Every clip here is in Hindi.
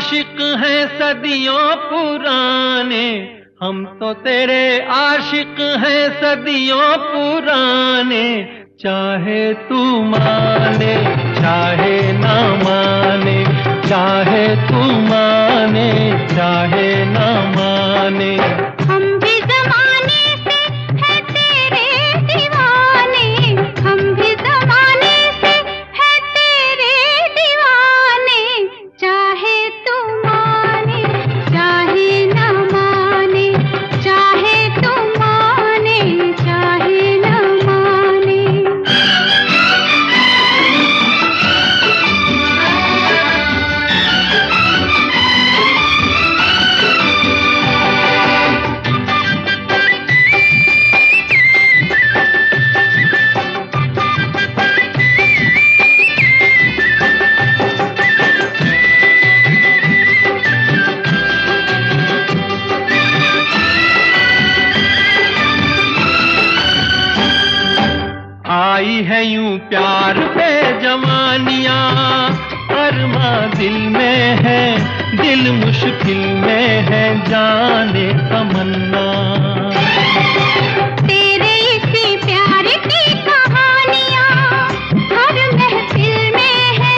आशिक हैं सदियों पुराने, हम तो तेरे आशिक हैं सदियों पुराने। चाहे तू माने चाहे ना माने, चाहे तू माने चाहे ना माने, हम भी ज़माने से है तेरे दीवाने, हम भी ज़माने से है तेरे दीवाने। चाहे तू माने चाहे ना माने, चाहे तू माने चाहे ना माने। आई है यूं प्यार पे जवानियां, अरमा दिल में है, दिल मुश्किल में है, जाने तमन्ना। तेरे इसी प्यार की कहानियां हर महफिल में है,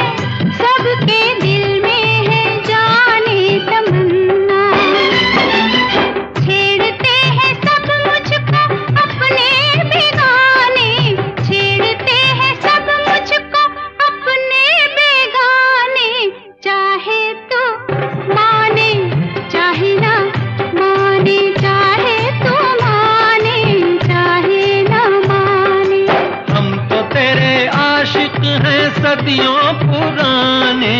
सबके दिल में है, जाने तमन्ना। छेड़ते हैं सब मुझको अपने बेगाने, छेड़ते हैं सब मुझको अपने बेगाने। चाहे तू माने चाहे ना माने, चाहे तू माने चाहे ना माने। हम तो तेरे आशिक हैं सदियों पुराने,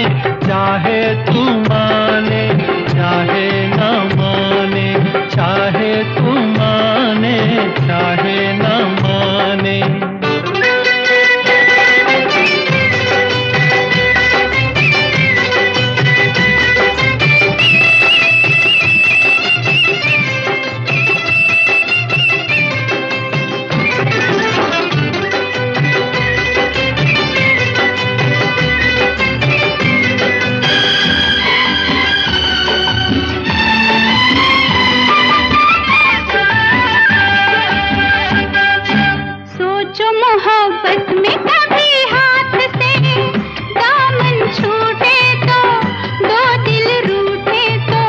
चाहे तू माने चाहे ना माने, चाहे तू माने चाहे ना माने। सोचो मोहब्बत में कभी हाथ से दामन छूटे तो, दो दिल रूठे तो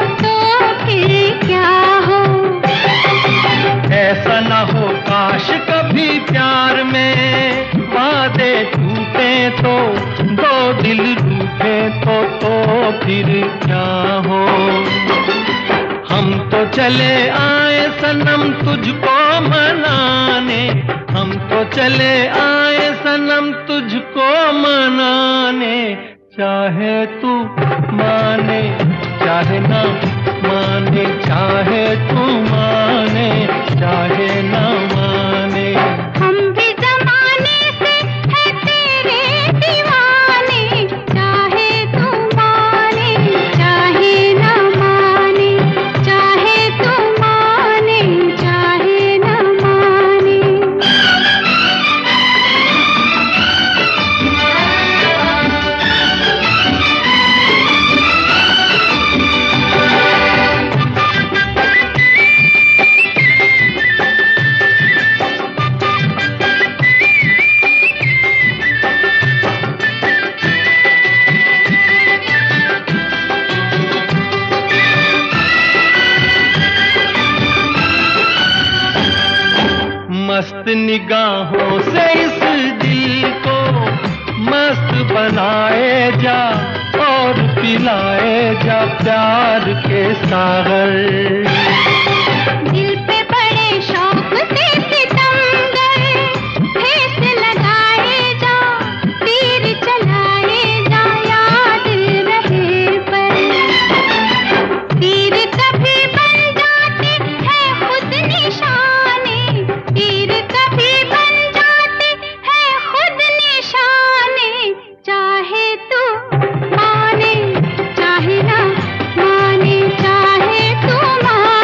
फिर क्या हो। ऐसा न हो काश कभी प्यार में वादे टूटे तो, दो दिल रूठे तो फिर क्या हो। हम तो चले आए सनम तुझको मनाने, हम तो चले आए सनम तुझको मनाने। चाहे तू माने चाहे ना माने, चाहे तू माने चाहे ना माने। हम भी ज़माने से है तेरे दीवाने, चाहे तू माने चाहे ना माने, चाहे तू माने चाहे ना माने। मस्त निगाहों से इस दिल को मस्त बनाए जा, और पिलाए जा प्यार के सागर। दिल पे बड़े शौक से सितमगर ठेस लगाए जा, तीर चलाए जा, याद रहे पर। तीर कभी बन जाते हैं खुद निशाने, तीर कभी बन जाते हैं खुद निशाने। चाहे तू माने चाहे ना माने, चाहे तू माने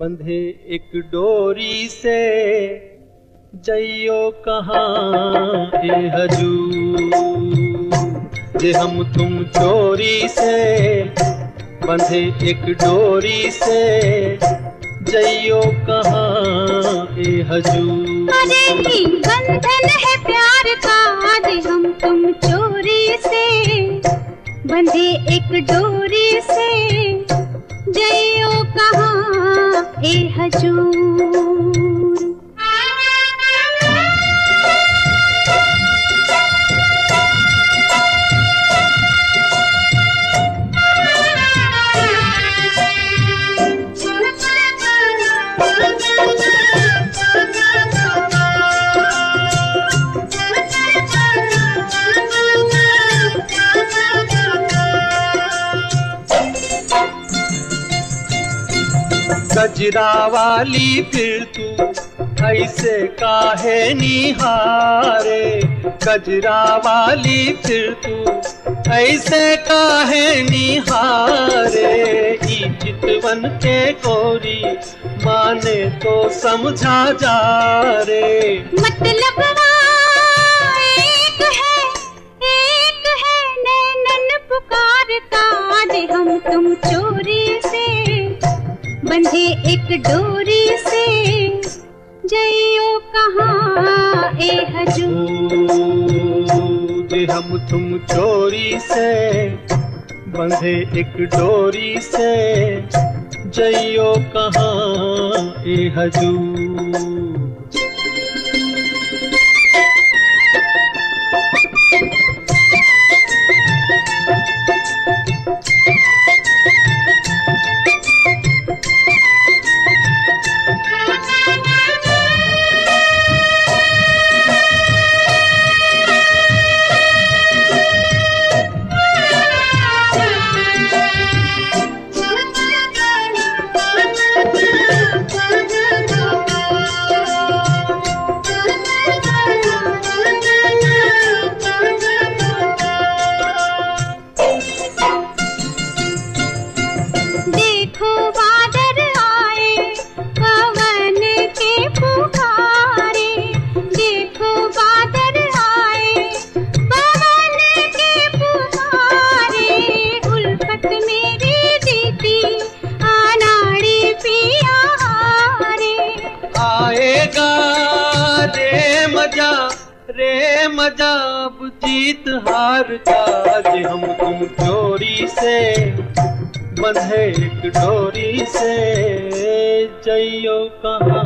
बंधे एक डोरी से जइयो कहाँ ए हजूर। जे हम तुम चोरी से बंधे एक डोरी से जइयो कहाँ ए हजूर। अरे ही बंधन है प्यार का, आज हम तुम चोरी से बंधे एक डोरी से जइयो कहाँ ए हजूर। गजरा वाली फिर तू ऐसे काहे निहारे। गजरा वाली फिर तू ऐसे काहे निहारे। ई चितवन के गोरी माने तो समझा जा रे। मतलब एक है नैनन पुकारता, आज हम तुम चोरी से बंधे एक डोरी से जइयो कहाँ ए हजूर। जे हम तुम चोरी से बंधे एक डोरी से जइयो कहाँ ए हजूर। रे मजा अब जीत हार का। जे हम तुम चोरी से बंधे एक डोरी से जइयो कहाँ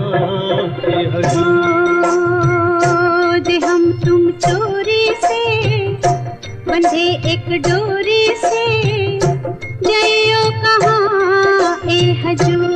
ए हजूर। जे हम तुम चोरी से बंधे एक डोरी से जइयो कहाँ ए हजूर।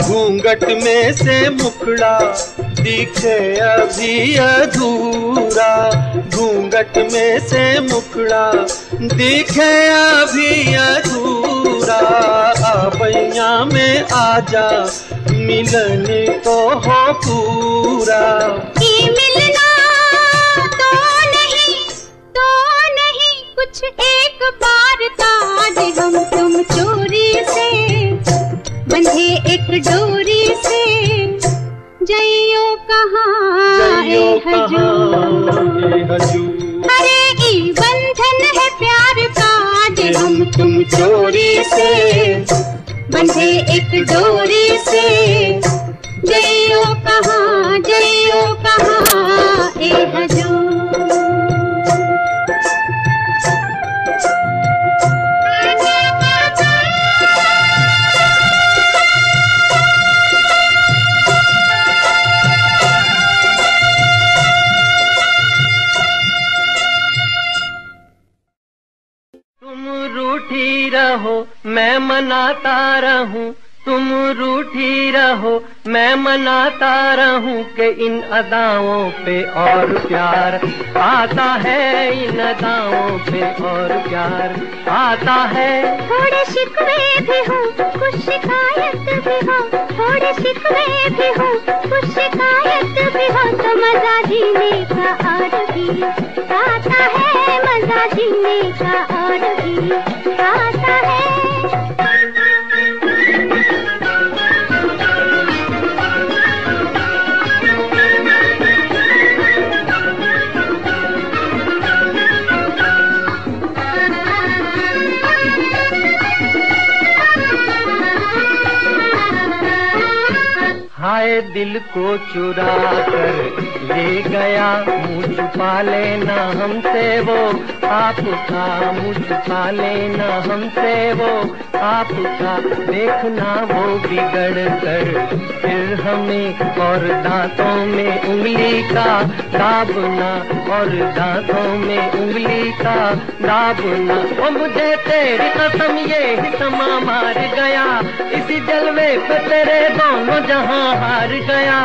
घूंघट में से मुखड़ा दिखे अभी अधूरा। घूंघट में से मुखड़ा दिखे अभी अधूरा। आबैया में आजा मिलने को हो पूरा। मिलना तो नहीं कुछ एक बार था। आज हम तुम चोरी से बंधे एक डोरी से जइयो कहाँ ए हजूर। अरे ई बंधन है प्यार का, आज हम तुम चोरी से बंधे एक डोरी से जइयो कहाँ ए हजूर। तुम रूठी रहो मैं मनाता रहूं, तुम रूठी रहो मैं मनाता रहूं कि इन अदाओं पे और प्यार आता है, इन अदाओं पे और प्यार आता है। थोड़े शिकवे भी हो कुछ शिकायत भी हो, थोड़े शिकवे भी हो कुछ शिकायत भी हो, तो मजा जीने का और भी आता है, मजा जीने का और भी आता है। हाय दिल को चुरा कर ले गया, मुँह छुपा लेना हमसे वो आपका, मुँह छुपा लेना हमसे वो आपका। देखना वो बिगड़ कर फिर हमें और दांतों में उंगली का दाबना, और दांतों में उंगली का दाबना। ओ मुझे तेरी कसम ये ही समा मार गया, इसी जलवे पे तेरे दोनों जहां हार गया।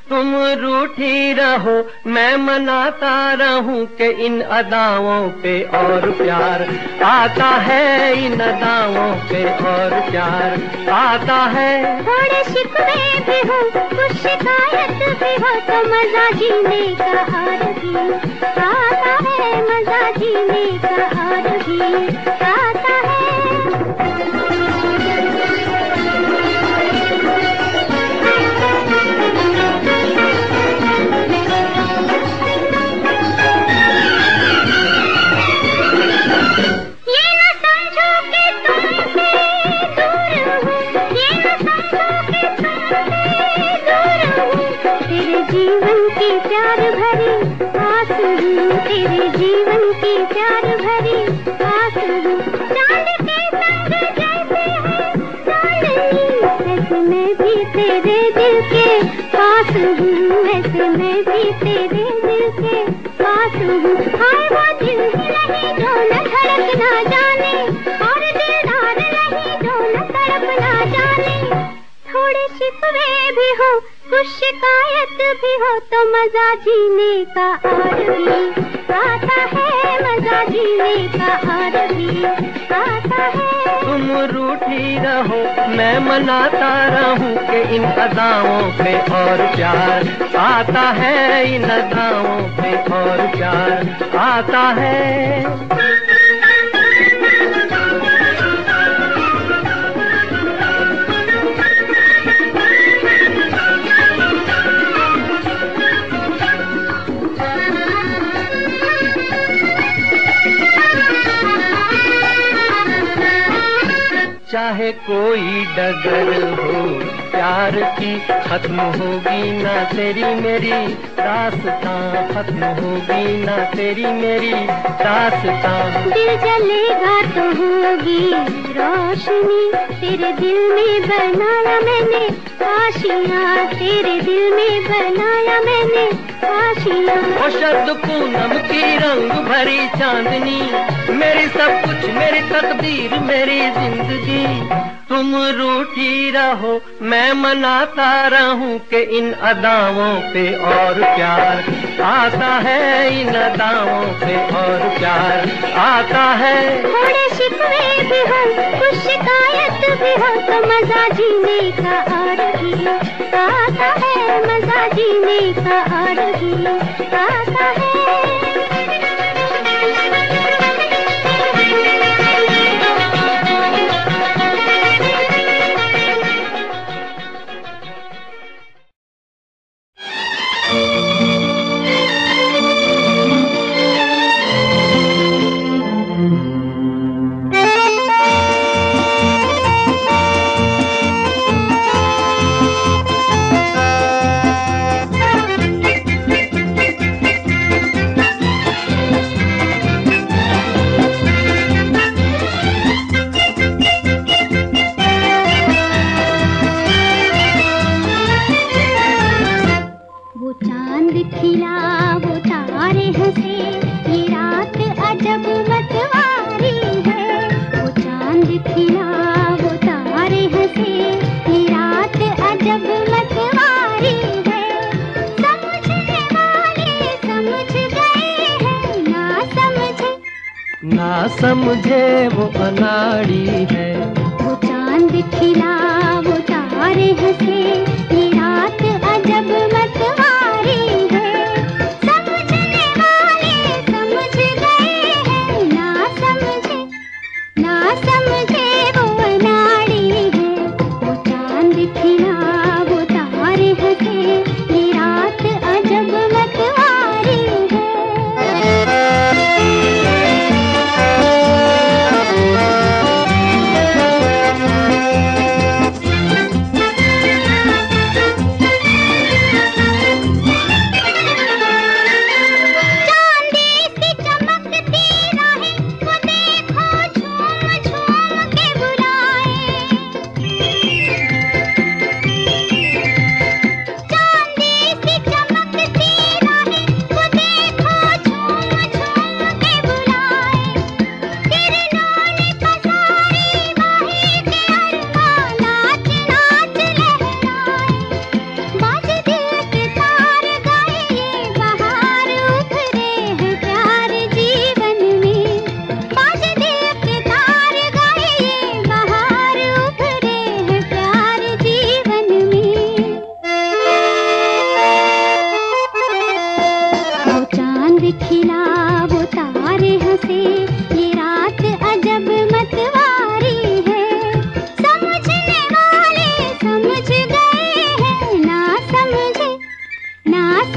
तुम रूठी रहो मैं मनाता रहूं कि इन अदाओं पे और प्यार आता है, इन अदाओं पे और प्यार आता है। थोड़े शिकवे भी हो कुछ शिकायत भी हो, तो मजा जीने का और भी आता है, मजा जीने का और भी आता है। जीवन की प्यार भरी आस हूँ, तेरे जीवन की प्यार भरी आस हूँ। चांद के संग जैसे है चांदनी, ऐसे मैं भी तेरे दिल के पास हूँ, ऐसे मैं भी तेरे दिल के पास हूँ। हाय वो दिल ही नहीं जो न धड़क ना जाने, और दिलदार नहीं जो न तड़प ना जाने। थोड़े शिकवे भी हो कुछ शिकायत भी हो, तो मजा जीने का और भी आता है, मजा जीने का और भी आता है। तुम रूठी रहो मैं मनाता रहूं कि इन अदाओं पे और प्यार आता है, इन अदाओं पे और प्यार आता है। चाहे कोई डगर हो प्यार की, खत्म होगी ना तेरी मेरी दास्तां, खत्म होगी ना तेरी मेरी दास्तां। दिल जलेगा तो होगी रोशनी, तेरे दिल में बनाया मैंने आशियाँ, तेरे दिल में बनाया मैंने आशियाँ। ओ शरद पूनम की रंग भरी चांदनी, मेरी सब कुछ मेरी तकदीर मेरी जिंदगी। तुम रूठी रहो मैं मनाता रहूं कि इन अदाओं पे और प्यार आता है, इन अदाओं पे और प्यार आता है। थोड़े शिकवे भी हो कुछ शिकायत भी हो, तो मजा जीने का और भी आता है, मजा जीने का और भी आता है। समझे वो अनाड़ी है। वो चांद खिला वो तारे हंसे, ये रात अजब मतवारी है। समझने वाले समझ गए हैं, ना समझे वो अनाड़ी है। वो चांद खिला वो तारे हंसे, ये रात अजब मतवारी है। खिला वो तारे हंसे, ये रात अजब मतवारी है। समझने वाले समझ गए हैं, ना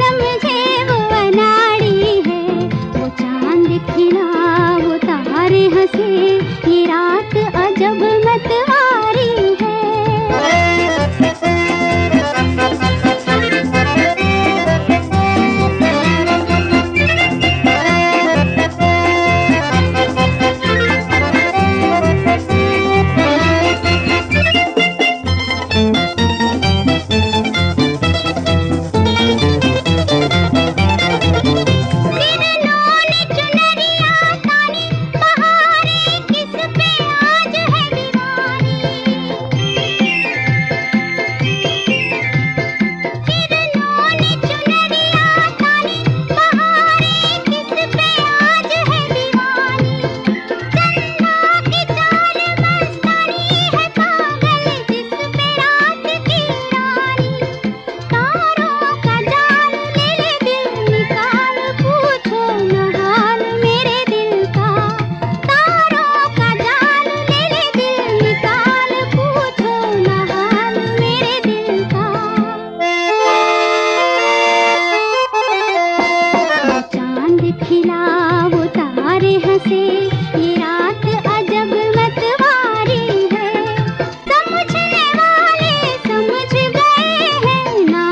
समझे वो अनाड़ी है। वो चांद खिला वो तारे हंसे, ये रात अजब मतवारी है। खिला वो तारे हंसे, ये रात अजब मतवारी है। समझने वाले समझ गए हैं, ना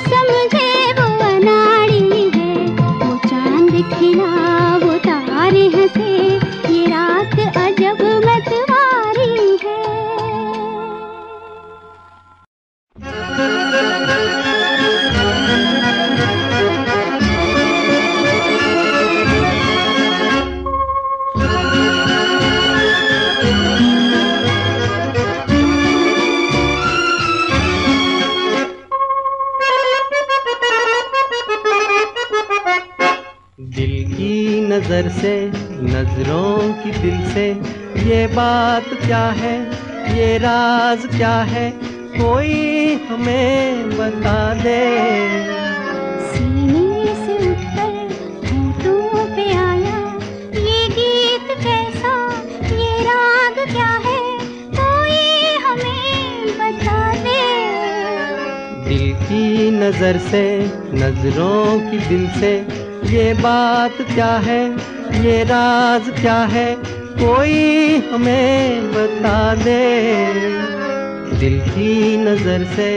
समझे वो अनाड़ी है। वो चांद खिला वो तारे हंसे, ये रात अजब मतवारी है। नजर से नजरों की दिल से ये बात क्या है, ये राज क्या है, कोई हमें बता दे। सीने से उठकर होठों पे आया ये गीत कैसा, ये राग क्या है, कोई हमें बता दे। दिल की नजर से नजरों की दिल से ये बात क्या है, ये राज क्या है, कोई हमें बता दे। दिल की नजर से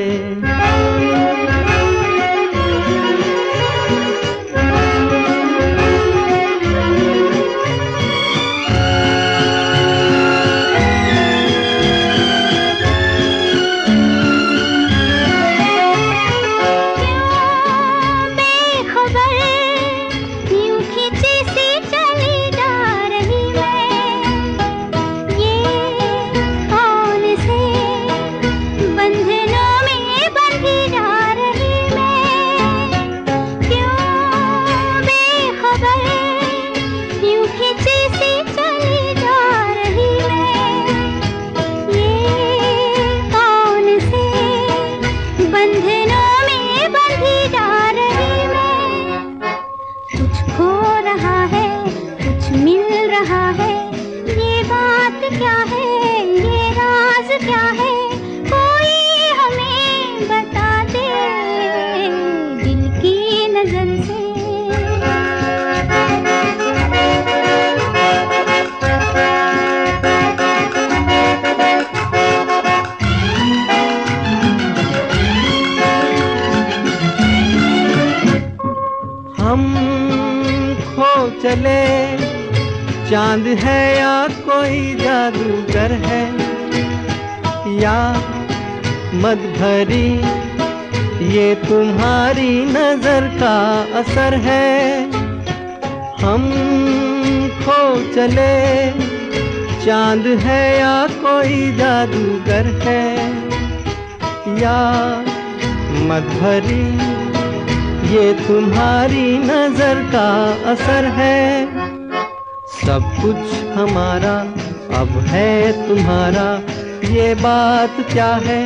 क्या है, कोई हमें बता दे दिल की नजर से। हम खो चले, चांद है या कोई जादूगर है, या मद भरी ये तुम्हारी नजर का असर है। हम खो चले, चांद है या कोई जादूगर है, या मद भरी ये तुम्हारी नजर का असर है। सब कुछ हमारा अब है तुम्हारा, ये बात क्या है,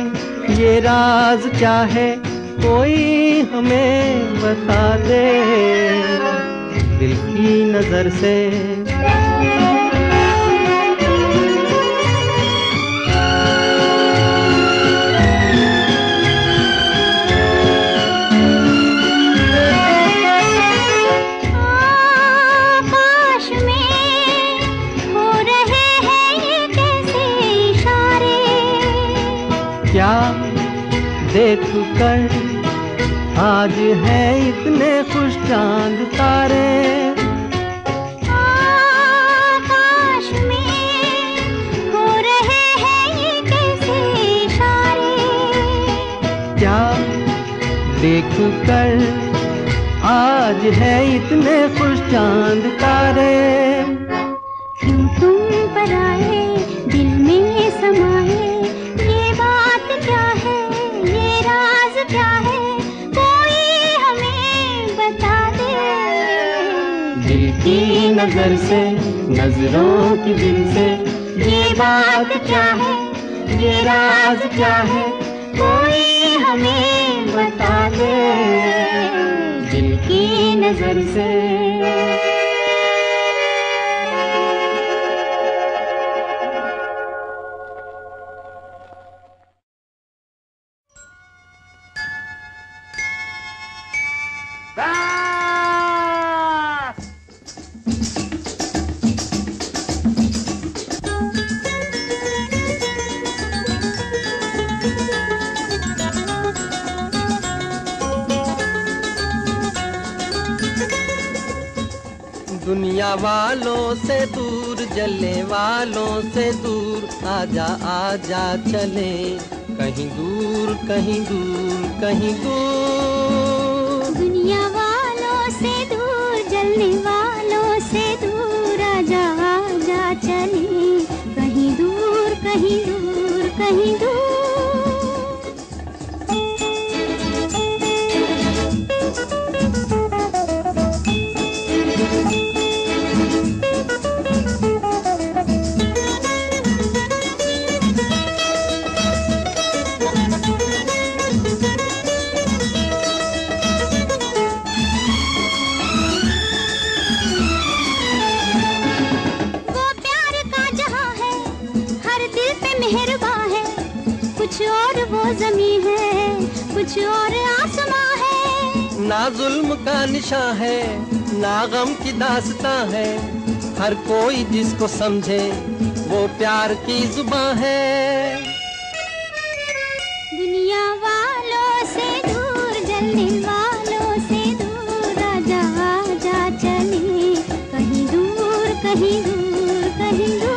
ये राज क्या है, कोई हमें बता दे दिल की नजर से। क्या देख कर आज है इतने खुश चांद तारे, आकाश में हो रहे हैं ये कैसे इशारे। क्या देख कर आज है इतने खुश चांद तारे। क्यों तुम पर आए दिल में समाए, ये बात क्या है, ये राज क्या है, कोई हमें बता दे दिल की नजर से, नजरों की दिल से, ये बात क्या है, ये राज क्या है, कोई हमें बता दे दिल की नजर से। दुनिया वालों से दूर, जलने वालों से दूर, आजा आजा चले कहीं दूर, कहीं दूर, कहीं दूर। दुनिया वालों से दूर, जलने वालों से दूर, आजा आजा चले कहीं दूर, कहीं दूर, कहीं दूर। कुछ और वो ज़मीं है, कुछ और आसमां है। ना जुल्म का निशान है, ना गम की दास्तां है, हर कोई जिसको समझे वो प्यार की जुबां है। दुनिया वालों से दूर, जलने वालों से दूर, आजा आजा चले कहीं दूर, कहीं दूर, कहीं दूर।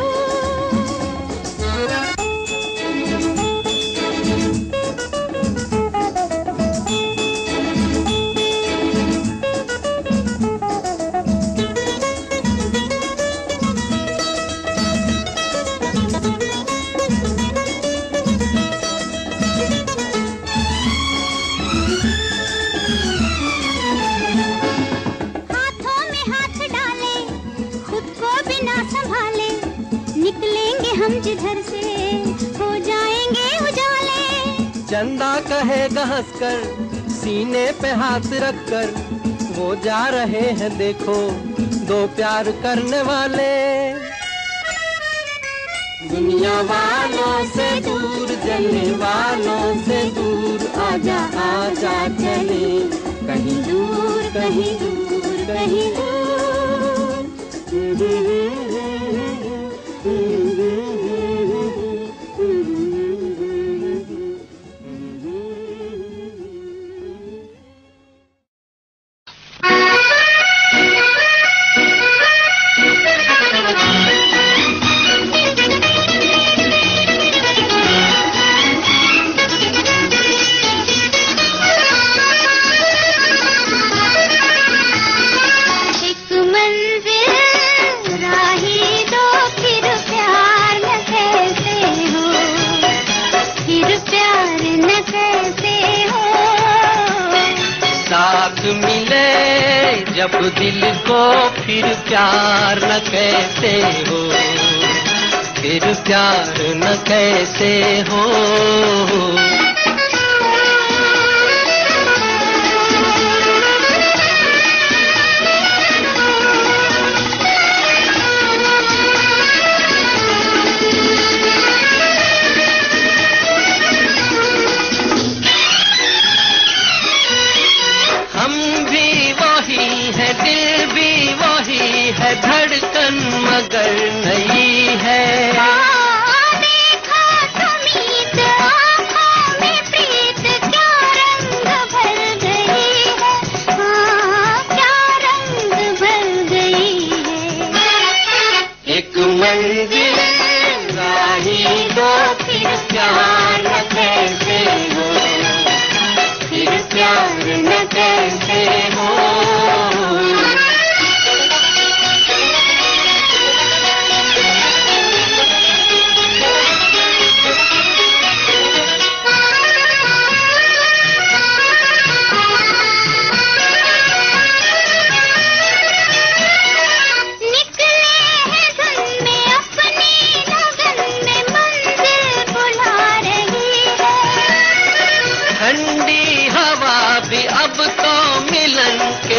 हम जिधर से हो जाएंगे उजाले। चंदा कहेगा हंसकर, सीने पे हाथ रखकर, वो जा रहे हैं देखो दो प्यार करने वाले। दुनिया वालों से दूर, जलने वालों से दूर, आजा आजा चले कहीं दूर, कहीं दूर, कहीं दूर। जब दिल को फिर प्यार न कहते हो, फिर प्यार न कहते हो। धड़कन मगर नहीं है, देखा तुमीत आँखों में प्रीत, क्या रंग भर गई है, क्या रंग भर गई है। एक मंजिल राही दो, फिर प्यार न कहते हो, फिर प्यार न कहते हो।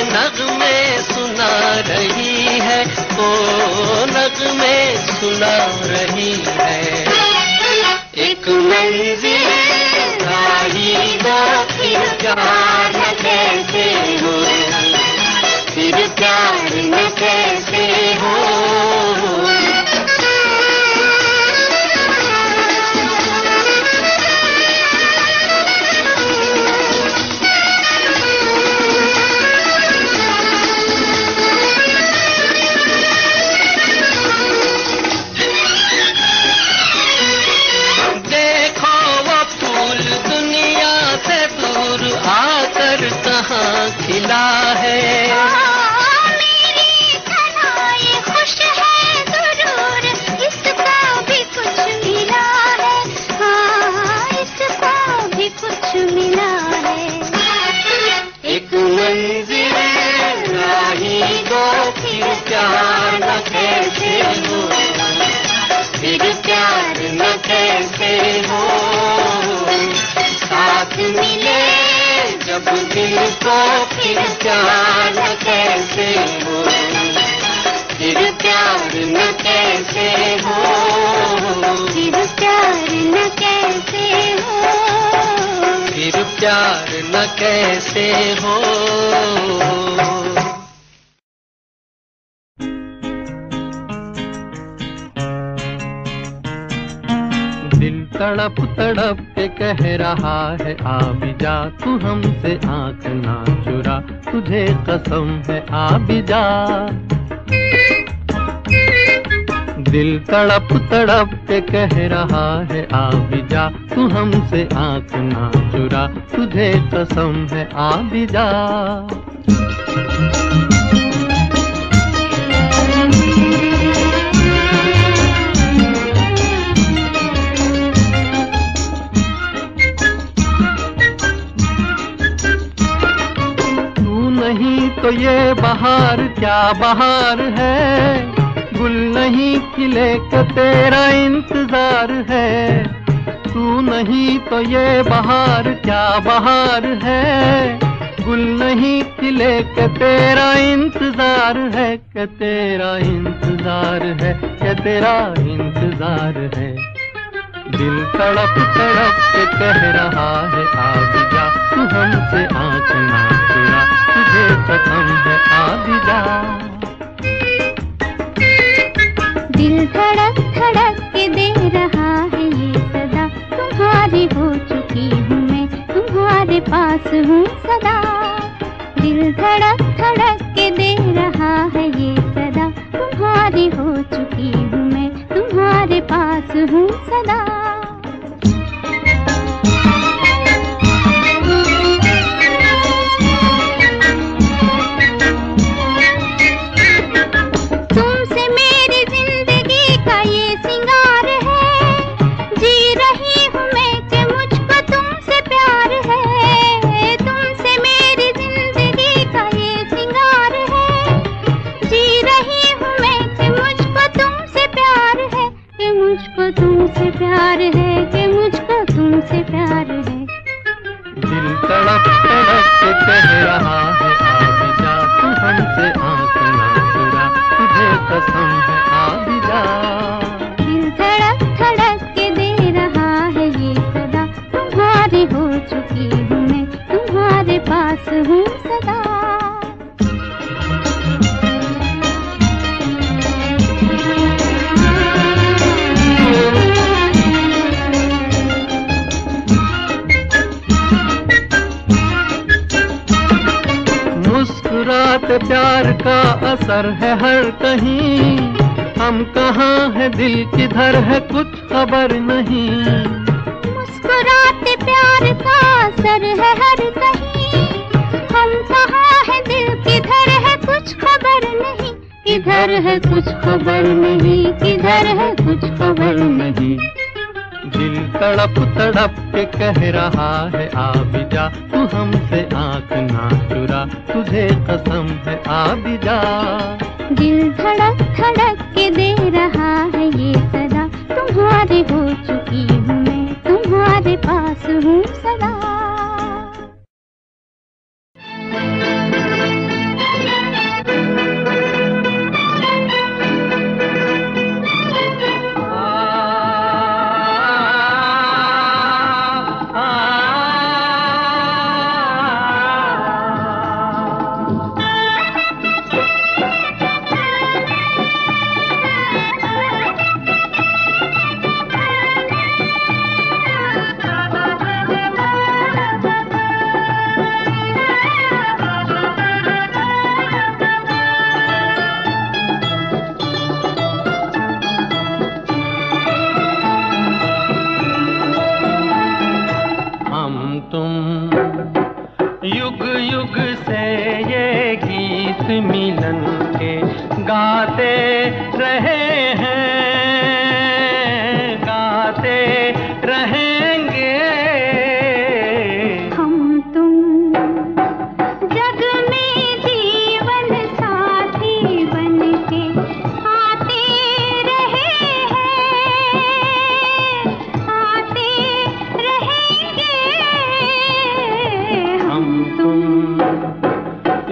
नगमे सुना रही है, ओ नगमे सुना रही है। एक मंजिल राही दो, फिर प्यार न कहते हो, फिर प्यार न कहते हो। खिला है मेरी तरह ये खुश है जरूर, इसको भी कुछ मिला है, हाँ इसको भी कुछ मिला है। एक मंजिल राही दो, फिर प्यार न कहते हो, फिर प्यार न कहते हो। साथ मिले जब दिल को, फिर प्यार न कहते हो, फिर प्यार न कहते हो, फिर प्यार न कहते हो, फिर प्यार न कहते हो। तड़प तड़प के कह रहा है आ भी जा, तू हमसे आँख ना चुरा, तुझे कसम है आ भी जा। दिल तड़प तड़प के कह रहा है आ भी जा, तू हमसे आँख ना चुरा, तुझे कसम है आ भी जा। तो ये बहार क्या बहार है, गुल नहीं खिले का तेरा इंतजार है। तू नहीं तो ये बहार क्या बहार है, गुल नहीं खिले के तेरा इंतजार है, के तेरा इंतजार है, के तेरा इंतजार है। दिल तड़प तड़प के कह रहा है आ भी जा, तू हमसे आँख ना चुरा, तुझे कसम है आ भी जा। दिल धड़क धड़क के दे रहा है ये सदा, तुम्हारी हो चुकी हूँ मैं, तुम्हारे पास हूँ सदा। दिल धड़क धड़क के दे रहा है ये सदा, तुम्हारी हो चुकी हूँ मैं, तुम्हारे पास हूँ सदा। तुमसे मेरी जिंदगी का ये सिंगार है, जी रही हूँ मैं कि मुझको तुमसे प्यार है। तुमसे मेरी जिंदगी का ये सिंगार है, जी रही हूँ मैं कि मुझको तुमसे प्यार है, कि मुझको तुमसे प्यार है, कि मुझको तुमसे प्यार है। दिल तड़प तड़प के कह रहा है आ भी जा, तू हमसे आँख ना चुरा, तुझे कसम है आ भी जा। दिल धड़क धड़क के दे रहा है ये सदा, तुम्हारी हो चुकी हूँ मैं, तुम्हारे पास हूँ सदा। मुस्कुराते प्यार का असर है हर कहीं, हम कहाँ है दिल किधर है कुछ खबर नहीं। मुस्कुराते प्यार का असर है हर कहीं, हम कहाँ है दिल किधर है कुछ खबर नहीं। किधर है कुछ खबर नहीं, किधर है कुछ खबर नहीं। दिल तड़प तड़प के कह रहा है आ भी जा, तू हमसे आँख ना चुरा, तुझे कसम है आ भी जा। दिल धड़क धड़क के दे रहा है ये सदा, तुम्हारी हो चुकी हूँ मैं, तुम्हारे पास हूँ सदा। युग युग से ये गीत मिलन के गाते रहे हैं, गाते रहेंगे। हम तुम जग में जीवन साथी बनके आते रहे हैं, आते रहेंगे। हम तुम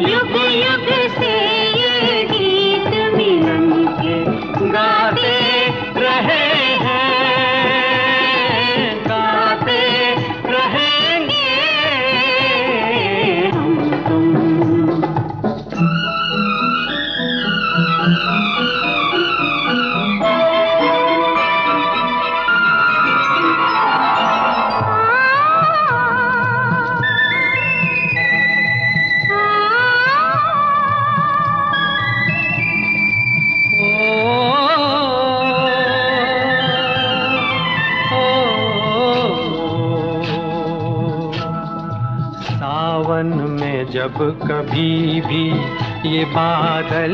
युग युग से ये गीत मिलन के गाते रहे हैं, गाते रहेंगे। हम तुम सावन में जब कभी भी ये बादल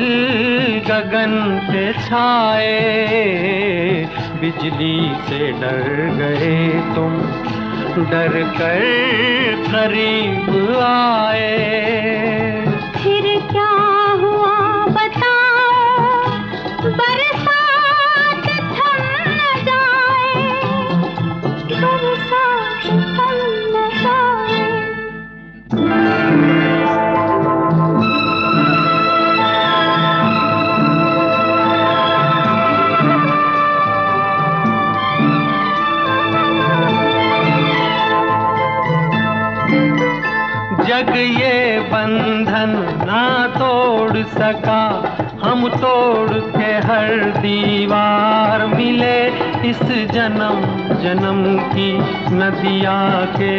गगन पे छाए, बिजली से डर गए तुम, डर कर करीब आए। फिर क्या हुआ बताओ, बरसात थम न जाए, बरसात थम न जाए। जग ये बंधन ना तोड़ सका, हम तोड़ के हर दीवार मिले। इस जन्म जन्म की नदिया के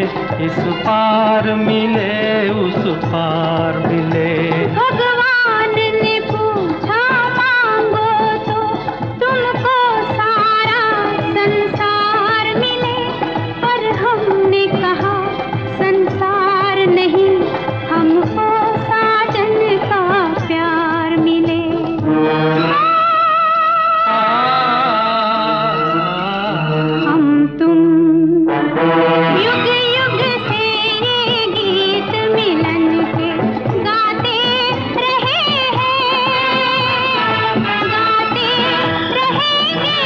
इस पार मिले, उस पार मिले। भगवान ने पूछा मांगो तो तुमको सारा संसार मिले, पर हमने कहा संसार नहीं, हमको साजन का प्यार मिले। हम तुम युग युग से ये गीत मिलन के गाते रहे हैं, गाते रहेंगे।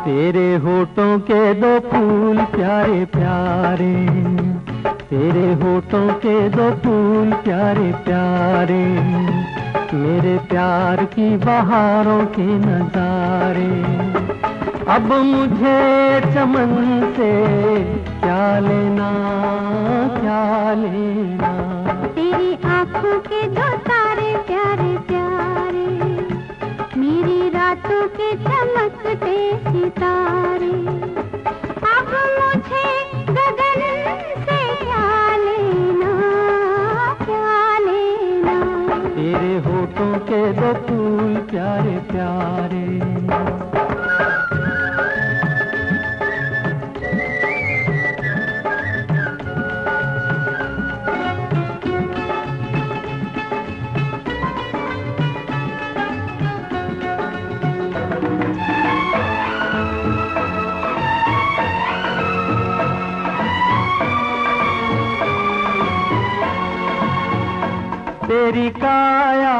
तेरे होठों के दो फूल प्यारे प्यारे, तेरे होठों के दो फूल प्यारे प्यारे, मेरे प्यार की बहारों के नजारे। अब मुझे चमन से क्या लेना, क्या लेना। तेरी आँखों के दो तारे प्यारे प्यारे, मेरी रातों के चमकते सितारे। अब मुझे गगन से क्या लेना, क्या लेना। तेरे होठों के दो फूल प्यारे प्यारे। तेरी काया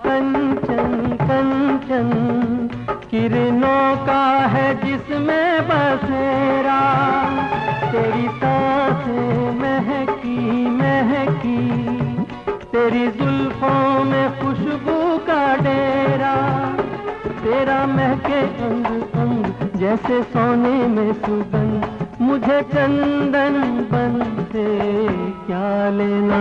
कंचन कंचन, किरणों का है जिसमें बसेरा। तेरी सांसें महकी महकी, तेरी जुल्फों में खुशबू का डेरा। तेरा महके अंग अंग जैसे सोने में सुगंध, मुझे चंदन बन से क्या लेना,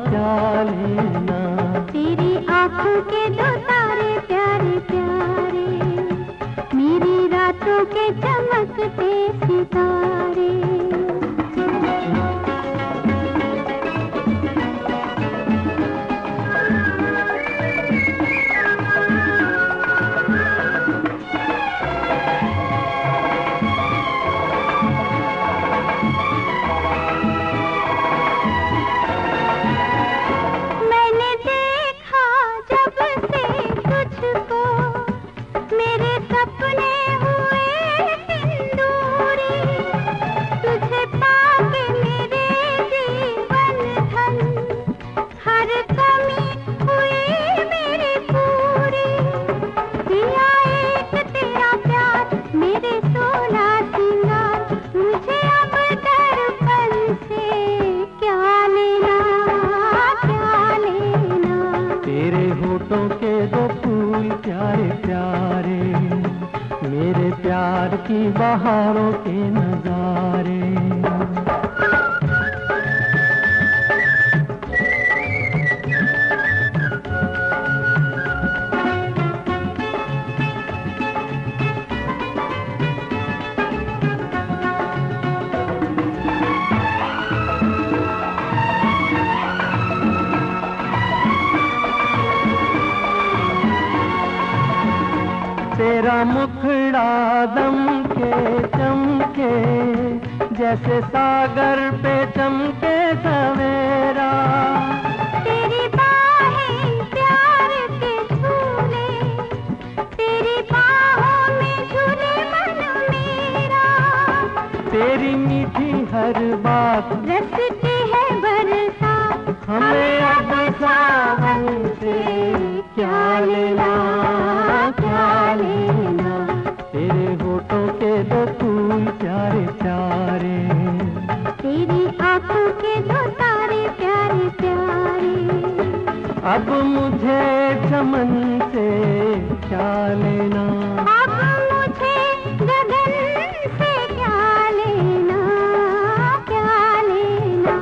क्या लेना। तेरी आँखों के दो तारे प्यारे प्यारे, मेरी रातों के चमकते सितारे। की बहारों के नजारे। तेरा मुखड़ा दम के चमके जैसे सागर पे चमके सवेरा। तेरी बाहें प्यार के झूले, तेरी बाहों में झूले मन मेरा। तेरी मीठी हर बात रसती है बरसात, हमें अब सावन से क्या लेना, क्या लेना। अब मुझे चमन से क्या लेना, अब मुझे गगन से क्या लेना, क्या लेना,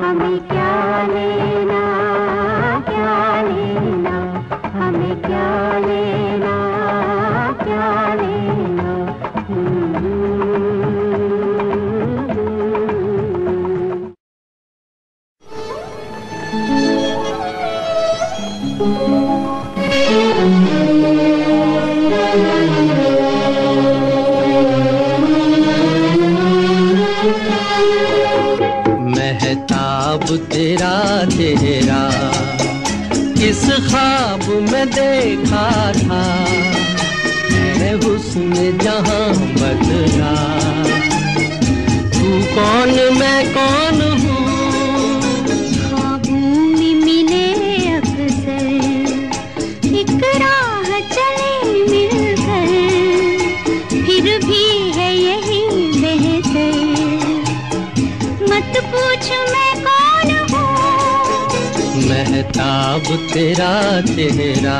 हमें क्या लेना, क्या लेना, हमें क्या लेना, क्या लेना। महताब तेरा चेहरा किस ख्वाब में देखा था, है हुस्न जहां बदला। तू कौन मैं कौन हूँ, ख्वाबों में मिले अक्सर, एक राह चले मिलकर, फिर भी है यही बेहतर। मत पूछ मैं कौन हूँ, महताब तेरा चेहरा।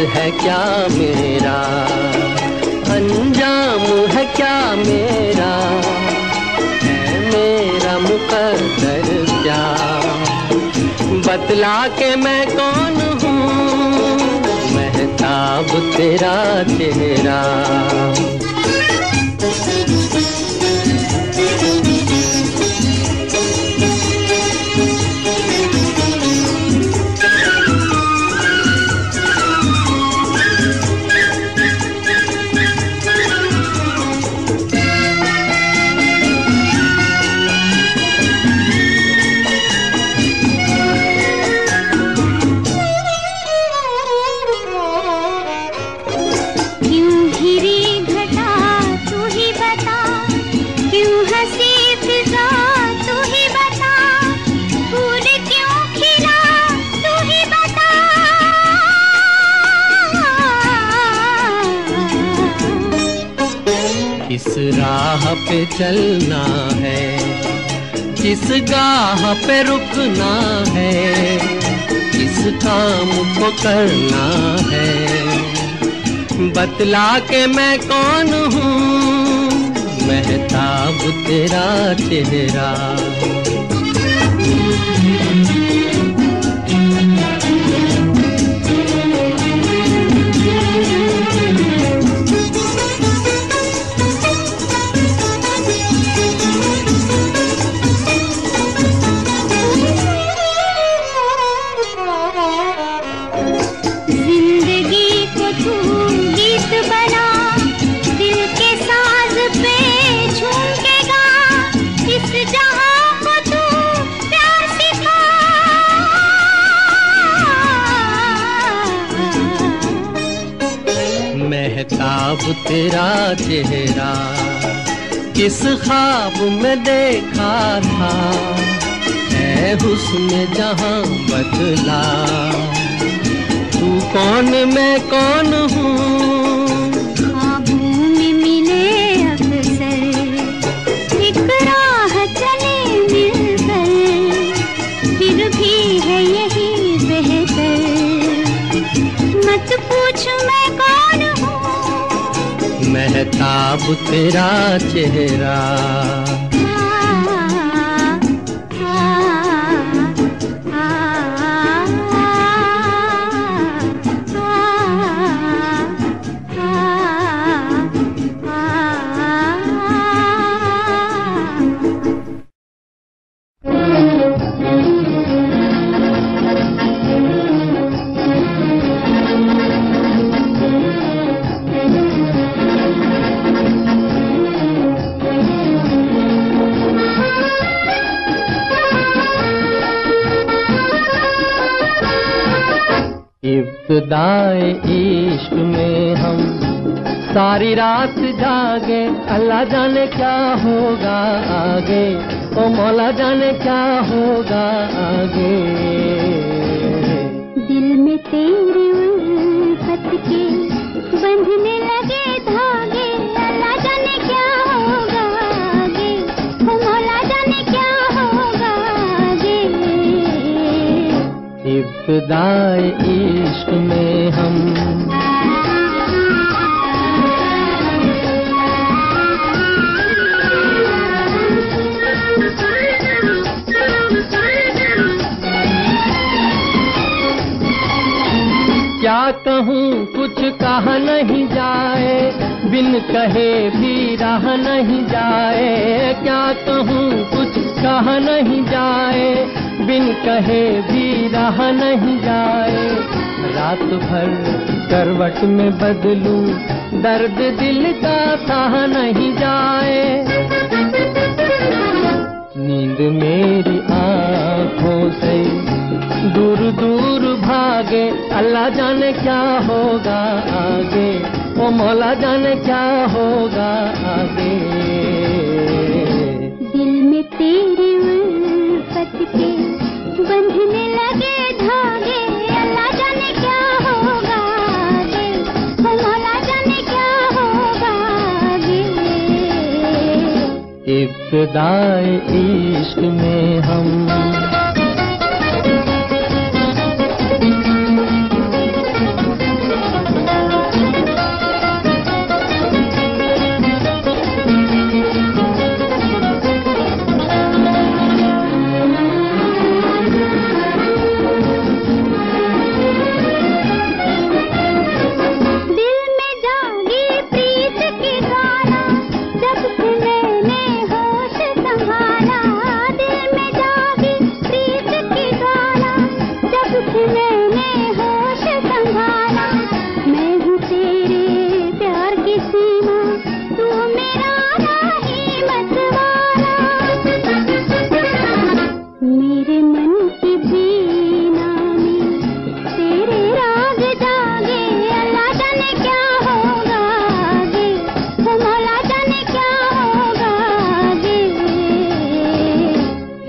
है क्या मेरा, अंजाम है क्या मेरा, है मेरा मुकद्दर क्या, बतला के मैं कौन हूँ, महताब तेरा चेहरा। किस राह पे चलना है, किस गाह पे रुकना है, किस काम को करना है, बतला के मैं कौन हूँ, महताब तेरा चेहरा। महताब तेरा चेहरा किस ख्वाब में देखा था, है हुस्न जहां बदला। तू कौन मैं कौन हूँ, ख्वाबों में मिले अक्सर, एक राह चले मिलकर, फिर भी है यही बेहतर। मत पूछ मैं कौन हूँ, महताब तेरा चेहरा। इब्तिदाए इश्क में हम सारी रात जागे, अल्लाह जाने क्या होगा आगे, ओ मौला जाने क्या होगा आगे। दिल में तेरे उल्फत के बंधने लगे धागे, अल्लाह जाने क्या होगा आगे, ओ मौला जाने क्या होगा आगे। इब्तिदाए इश्क में हम क्या कहूँ कुछ कहा नहीं जाए, बिन कहे भी रहा नहीं जाए। क्या कहूँ कुछ कहा नहीं जाए, बिन कहे भी रहा नहीं जाए। रात भर करवट में बदलूं, दर्द दिल का सहा नहीं जाए। नींद मेरी आँखों से दूर दूर भागे, अल्लाह जाने क्या होगा आगे, ओ मौला जाने क्या होगा आगे। दिल में तेरे उल्फत के बंधने लगे धागे, अल्लाह जाने क्या होगा आगे, ओ मौला जाने क्या होगा आगे। इब्तिदाए इश्क में हम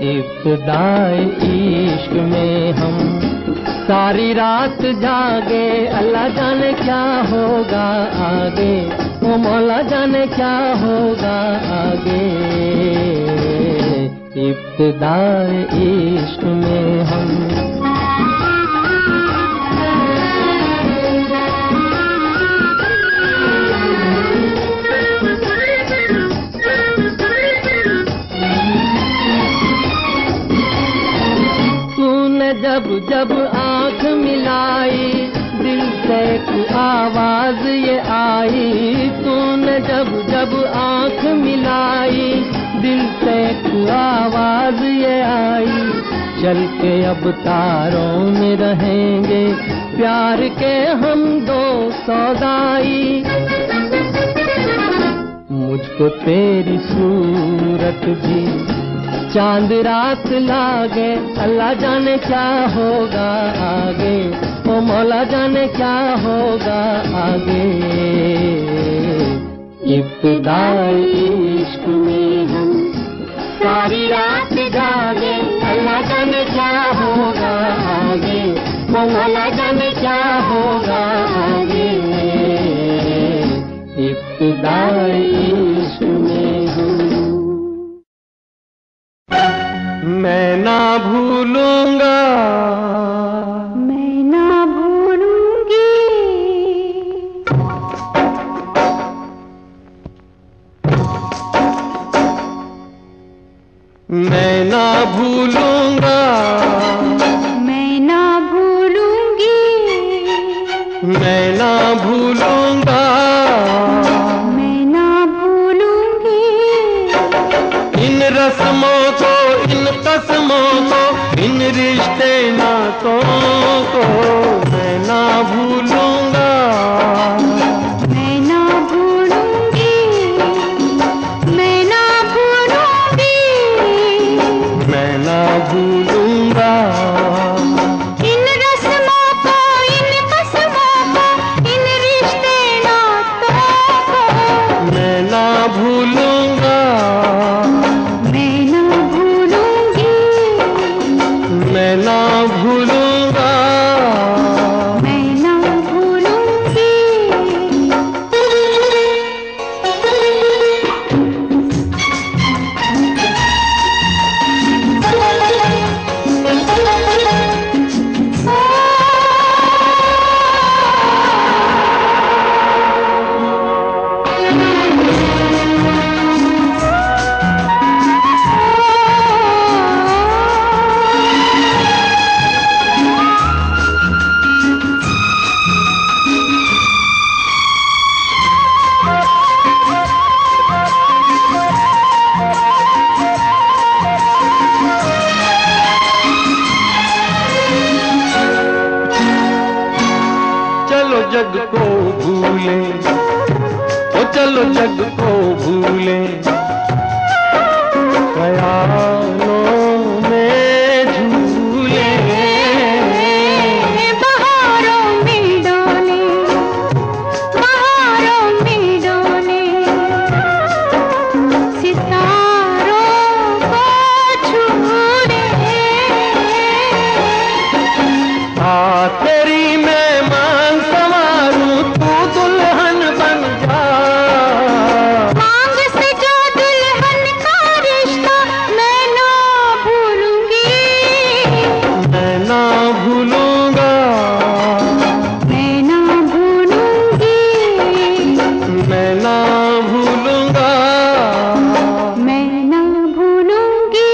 इब्तिदाए इश्क में हम सारी रात जागे, अल्लाह जाने क्या होगा आगे, ओ मौला जाने क्या होगा आगे। इब्तिदाए इश्क में हम जब जब आँख मिलाई, दिल से एक आवाज ये आई। तूने जब जब आँख मिलाई, दिल से एक आवाज ये आई। चल के अब तारों में रहेंगे, प्यार के हम दो सौदाई। मुझको तेरी सूरत भी चांद रात लागे, अल्लाह जाने क्या होगा आगे, ओ मौला जाने क्या होगा आगे। इब्तिदाए इश्क में हम सारी रात जागे, अल्लाह जाने क्या होगा आगे, ओ मौला जाने क्या होगा आगे। इब्तिदाए इश्क में हम मैं ना भूलूंगा, मैं ना भूलूंगी, मैं ना भूलूंगा, मैं ना भूलूंगी, मैं ना भूलूंगा, मैं ना भूलूंगी। इन रस्मों को, इन कसमों को, इन रिश्ते नातों को मैं ना भूलूंगा, मैं ना भूलूंगी, मैं ना भूलूंगी, मैं ना भूलूंगा। इन रस्मों को, इन कसमों भूलूंगा, मैं ना भूलूंगी, मैं ना भूलूंगा, मैं ना भूलूंगी। चलो जग को भूले, ओ चलो जग को भूले, ख्यालों में झूले। बहारों में डोले, बहारों में डोले, सितारों को छूले। आ तेरी मेहमान संवारूं, तू दुल्हन बन जा। मांग से जो दुल्हन का रिश्ता मैं ना भूलूंगी, मैं ना भूलूंगा, मैं ना भूलूंगी, मैं ना भूलूंगा, मैं ना भूलूंगी।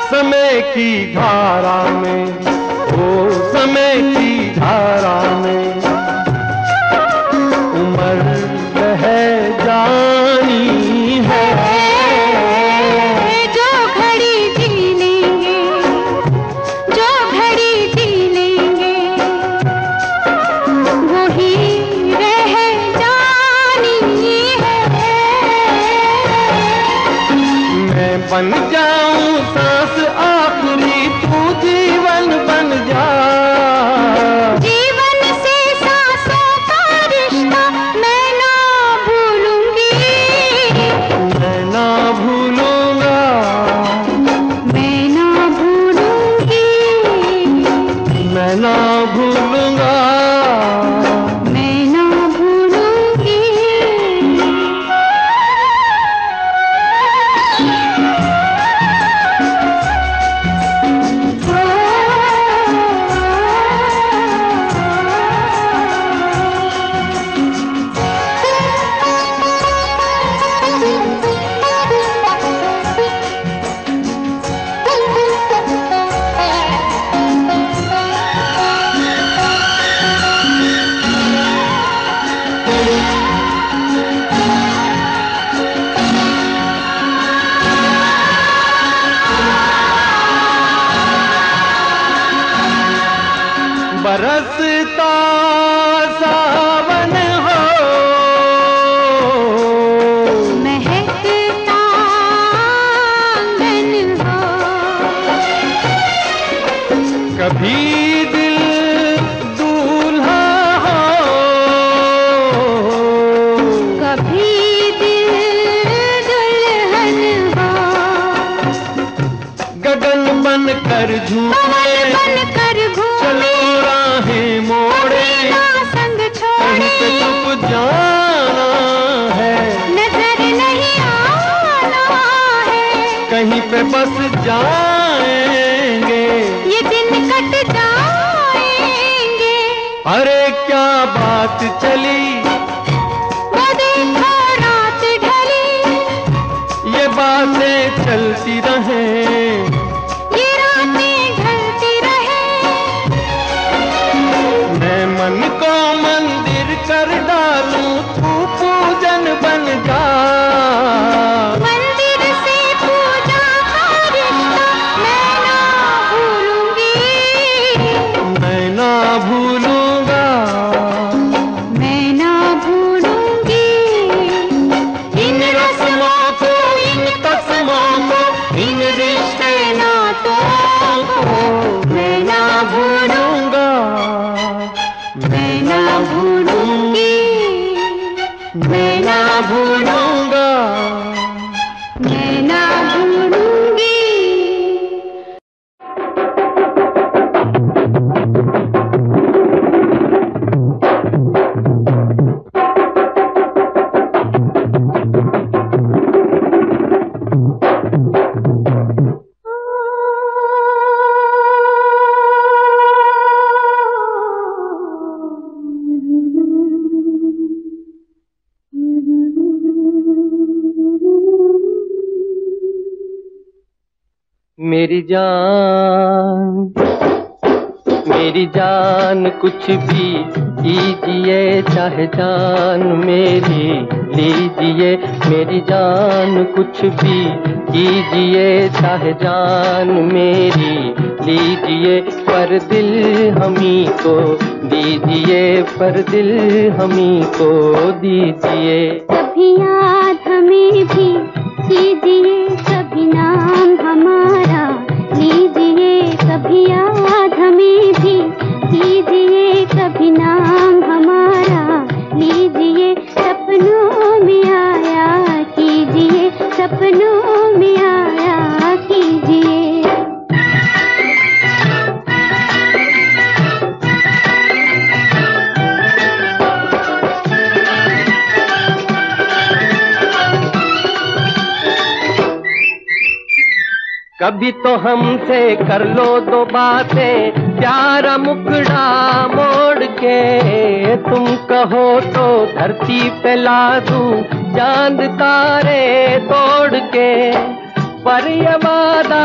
समय की धारा में, ओ समय की धारा में, उम्र बह जानी है। जो घड़ी जी लेंगे, जो घड़ी जी लेंगे, वही रह जानी है। मैं बन जाऊं सांस आखिरी, तू जीवन बन जा। जीवन से सांसों का रिश्ता मैं ना भूलूंगी, मैं ना भूलूंगा, मैं ना भूलूंगी, मैं ना भूलूंगा, मैं ना भूलूंगी। बरसता सावन हो, महकता आंगन हो, कभी दिल दूल्हा हो, कभी दिल दुल्हन हो। गगन बन कर झूमे, बन कर चलो राहें मोड़े, संग कहीं छोड़े, पे चुप जाना है, नजर नहीं आना है। कहीं पे बस जाएंगे, ये दिन कट जाएंगे। अरे क्या बात चली, वो देखो रात ढली, ये बातें चलती रहें, ये मेरी जान कुछ भी कीजिए, चाहे जान मेरी लीजिए। मेरी जान कुछ भी कीजिए, चाहे जान मेरी लीजिए। पर दिल हमी को दीजिए, पर दिल हमी को दीजिए। कभी याद हमें भी कीजिए, कभी नाम हमारा लीजिए। कभी याद हमें भी कीजिए, कभी नाम हमारा लीजिए। सपनों में आया कीजिए, सपनों में आया कीजिए। कभी तो हमसे कर लो दो बातें, प्यारा मुखड़ा मोड़ के। तुम कहो तो धरती पे ला दूं चांद तारे तोड़ के। पर ये वादा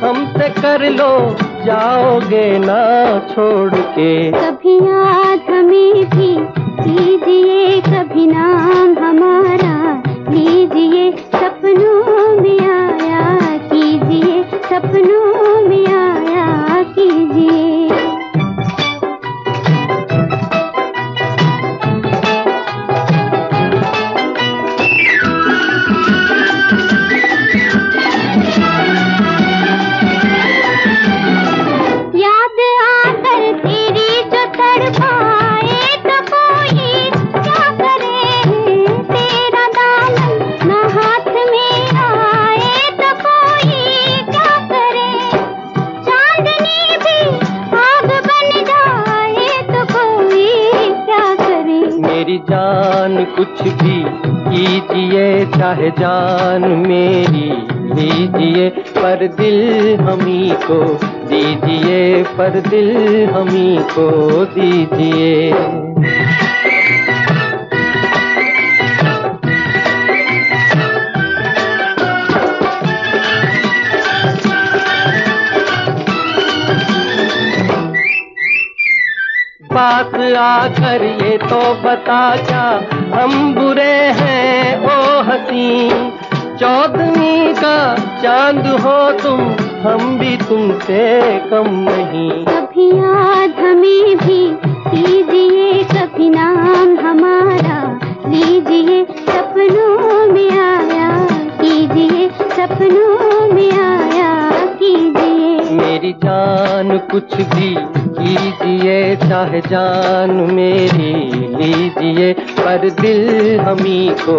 हमसे कर लो, जाओगे ना छोड़ के। कभी याद हमें भी कीजिए, कभी नाम हमारा लीजिए। सपनों में आया कीजिए, सपनों में आया कीजिए। याद आकर तेरी जो तड़पाए तो कोई क्या करे। तेरा दामन न हाथ में आए तो कोई क्या करे। चांदनी भी आग बन जाए तो कोई क्या करे। मेरी जान कुछ भी कीजिए, चाहे जान मेरी लीजिए। पर दिल हमी को दीजिए, पर दिल हमी को दीजिए। पास आकर ये तो बता, क्या हम बुरे हैं ओ हसी। चौदहवीं का चांद हो तुम, हम भी तुमसे कम नहीं। कभी याद हमें भी कीजिए, कभी नाम हमारा लीजिए। सपनों में आया कीजिए, सपनों में आया कीजिए। मेरी जान कुछ भी कीजिए, चाहे जान मेरी लीजिए। पर दिल हमी को